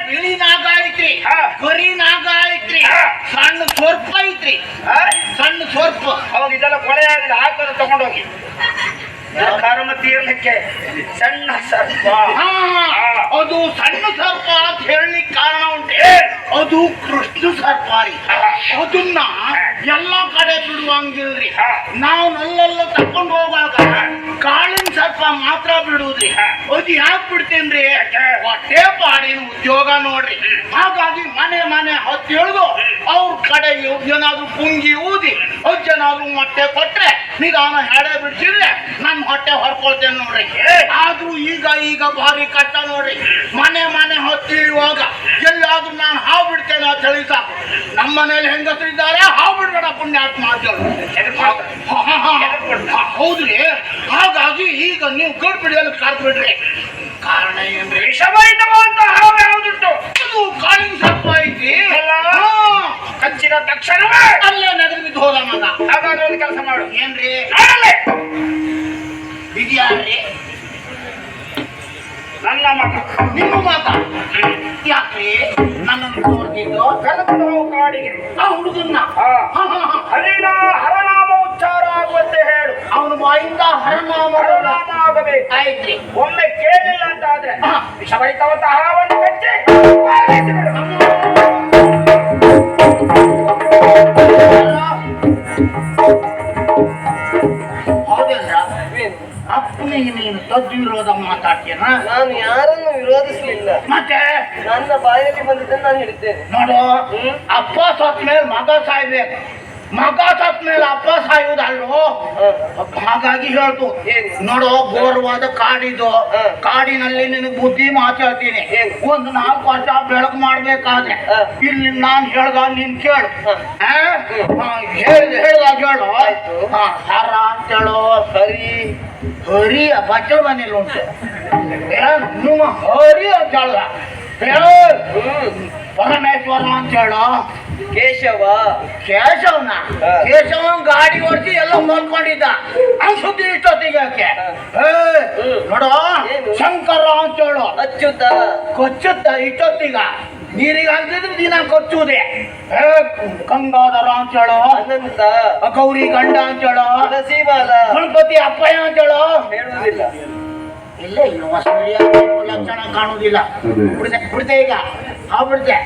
ಬಿಳಿ ನಾಗ ಐತ್ರಿ, ಕರಿ ನಾಗ ಐತ್ರಿ, ಸಣ್ಣ ಸ್ವರ್ಪ ಐತ್ರಿ, ಸಣ್ಣ ಸ್ವರ್ಪ. ಹೌದು, ಇದೆಲ್ಲ ಕೊಳೆ ಆಗಿದೆ, ಹಾಕೋದು ತಗೊಂಡೋಗಿ ಕಾರಮತಿ ಇರ್ಲಿಕ್ಕೆ. ಸಣ್ಣ ಸರ್ಪ, ಅದು ಸಣ್ಣ ಸರ್ಪ ಅಂತ ಹೇಳಲಿಕ್ಕೆ ಕಾರಣ ಉಂಟೆ. ಅದು ಕೃಷ್ಣ ಸರ್ಪ ರೀ. ಅದನ್ನ ಎಲ್ಲಾ ಕಡೆ ಬಿಡುವಂಗಿಲ್ರಿ. ನಾವು ನಲ್ಲೆಲ್ಲ ತಕೊಂಡು ಹೋಗುವಾಗ ಕಾಳಿನ ಸರ್ಪ ಮಾತ್ರ ಬಿಡುವುದ್ರಿ. ಅದು ಯಾಕೆ ಬಿಡ್ತೇನ್ರಿ? ಹೊಟ್ಟೆ ಪಾಡಿನ ಉದ್ಯೋಗ ನೋಡ್ರಿ. ಹಾಗಾಗಿ ಮನೆ ಮನೆ ಹೊತ್ತಿಳಿದು ಅವ್ರ ಕಡೆ ಏನಾದ್ರು ಪುಂಗಿ ಊದಿ ಅಜ್ಜನಾದ್ರು ಮೊಟ್ಟೆ ಕೊಟ್ರೆ ನಿಧಾನ ಹೆಡೆ ಬಿಡ್ಸಿದ್ರೆ ನನ್ನ ಹೊಟ್ಟೆ ಹೊರ್ಕೊಳ್ತೇನೆ ನೋಡ್ರಿ. ಆದ್ರೂ ಈಗ ಭಾರಿ ಕಷ್ಟ ನೋಡ್ರಿ. ಮನೆ ಮನೆ ಹೊತ್ತಿಳುವಾಗ ಎಲ್ಲಾದ್ರೂ ನಾನು ಹಾವು ಬಿಡ್ತೇನೆ ಅಂತ ಹೇಳಿ ಸಾಕು. ನಮ್ಮ ಮನೇಲಿ ಹೆಂಗಸರಿದ್ದಾರೆ, ಹಾವು ಬಿಡ್ಬೇಡ ಪುಣ್ಯಾತ್ಮ ಅಂತ ಹೌದ್ರಿ. ಹಾಗಾಗಿ ಈಗ ನೀವು ಗಡ್ ಬಿಡಿಯಲು ಕಾರ್ದು ಬಿಡ್ರಿ. ಕಾರಣ ಏನ್ರಿ? ವಿಷಮೈತವಂತ ಹಾವು ಯಾವುದುಂಟು? ಅದು ಕಾಳಿನ ಸರ್ಪ ಐತಿ. ಕಚ್ಚಿದ ತಕ್ಷಣವೇ ಅಲ್ಲೇ ನಗರ ಬಿದ್ದು ಹೋದ ಮಗ. ಹಾಗಾದ್ರೆ ಒಂದು ಕೆಲಸ ಮಾಡು. ಏನ್ರಿ? ಇದೆಯಾರ್ರಿ? ನನ್ನ ಮಗ. ನಿಮ್ಮ ಮಗ? ಯಾಕ್ರಿ ನನ್ನನ್ನು ತೋರ್ತಿದ್ದು? ಕರೆದುಕೊಂಡು ಹೋಗು ಕಾಡಿಗೆ ಆ ಹುಡುಗನ್ನ. ಹರನಾಮ ಉಚ್ಚಾರ ಆಗುವಂತೆ ಹೇಳು. ಅವನ ಬಾಯಿಂದ ಹರನಾಮ ಆಗಬೇಕು. ಆಯ್ತ್ರಿ. ಒಮ್ಮೆ ಕೇಳಲಿಲ್ಲ ಅಂತ ಆದ್ರೆ ವಿಷಭರಿತವಂತ ಹಾವನ್ನು ಕಚ್ಚಿ ಹೌದೇನ್ರ? ಅಪ್ಪನಿಗೆ ನೀನು ತದ್ದು ವಿರೋಧ ಮಾತಾಡ್ತೀನ? ನಾನು ಯಾರನ್ನು ವಿರೋಧಿಸಲಿಲ್ಲ. ಮತ್ತೆ ನನ್ನ ಬಾಯಲ್ಲಿ ಬಂದಿದ್ದನ್ನು ನಾನು ಹೇಳ್ತೇನೆ. ನೋಡು, ಅಪ್ಪ ಸತ್ ಮೇಲೆ ಮಗ ಸಾಯ್ಬೇಕು, ಮಗ ಸತ್ ಮೇಲೆ ಅಪ್ಪ ಸಾಯುವುದಲ್ವೋ. ಹಾಗಾಗಿ ಹೇಳ್ತು. ನೋಡು, ಘೋರವಾದ ಕಾಡಿದು. ಕಾಡಿನಲ್ಲಿ ನಿನಗೆ ಬುದ್ಧಿ ಮಾತಾಡ್ತೀನಿ. ಒಂದು 4 ವರ್ಷ ಬೆಳಕು ಮಾಡ್ಬೇಕಾದ್ರೆ ಇಲ್ಲಿ ನಾನು ಹೇಳ್ದ ನೀನ್ ಕೇಳು. ಹೇಳ್ದಾಗ ಹೇಳು. ಹರ ಅಂತೇಳು. ಹರಿ ಬಚ್ಚಲ ಮನೇಲಿ ಉಂಟು. ನಿಮ್ಮ ಹರಿ ಅಂತ ಹೇಳ. ಪರಮೇಶ್ವರ ಅಂತ ಹೇಳು. ಕೇಶವ. ಕೇಶವನ ಗಾಡಿ ಓಡಿಸಿ ಎಲ್ಲ ಮಲ್ಕೊಂಡಿದ್ದ. ಅವ್ನು ಸುದ್ದಿ ಇಷ್ಟೊತ್ತಿಗೆ ಯಾಕೆ? ನೋಡು, ಶಂಕರ ಅಂತ ಹೇಳು. ಅಚ್ಯುತ. ಕೊಚ್ಚುತ್ತ ಇಷ್ಟೊತ್ತಿಗ ನೀರಿಗೆ ಹಾಕಿದ್ರೆ ದಿನ ಕೊಚ್ಚುವುದೇ. ಗಂಗಾಧರ ಅಂತ ಹೇಳು. ಅನಂತ. ಗೌರಿ ಗಂಡ ಅಂತ ಹೇಳು. ತುಳಸಿ ಬಾಲ. ಗಣಪತಿ ಅಪ್ಪಯ್ಯ ಅಂತ ಹೇಳು. ಹೇಳುವುದಿಲ್ಲ. ಇಲ್ಲ ಲಕ್ಷಣ ಕಾಣುವುದಿಲ್ಲ. ಬಿಡ್ತೆ ಈಗ ಬಿಡ್ತೆ.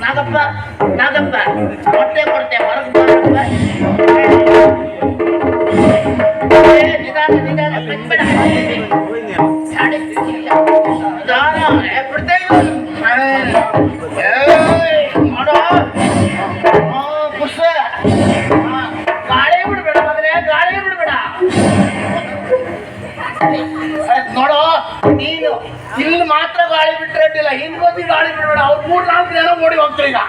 ನಾಗಪ್ಪ ಹೊಟ್ಟೆ ಕೊಡ್ತೆ ಹೊರಗೆ ನಿಧಾನ ಬಿಡ್ಬೇಡ. ಬಿಡ್ತೆ ಮಾಡೋ ಪುಷ್ಪ. ಗಾಳಿ ಬಿಡ್ಬೇಡ ಮಗನೇ, ಗಾಳಿ ಬಿಡ್ಬೇಡ. ನೋಡೋ, ನೀನು ಇಲ್ಲಿ ಮಾತ್ರ ಗಾಳಿ ಬಿಟ್ರೆ ಅಡ್ಡಿಲ್ಲ, ಹಿಂದ್ಗೋದಿ ಗಾಳಿ ಬಿಡ್ಬೇಡ. ಅವ್ರು 3-4 ಜನ ಓಡಿ ಹೋಗ್ತಾರೆ ಈಗ.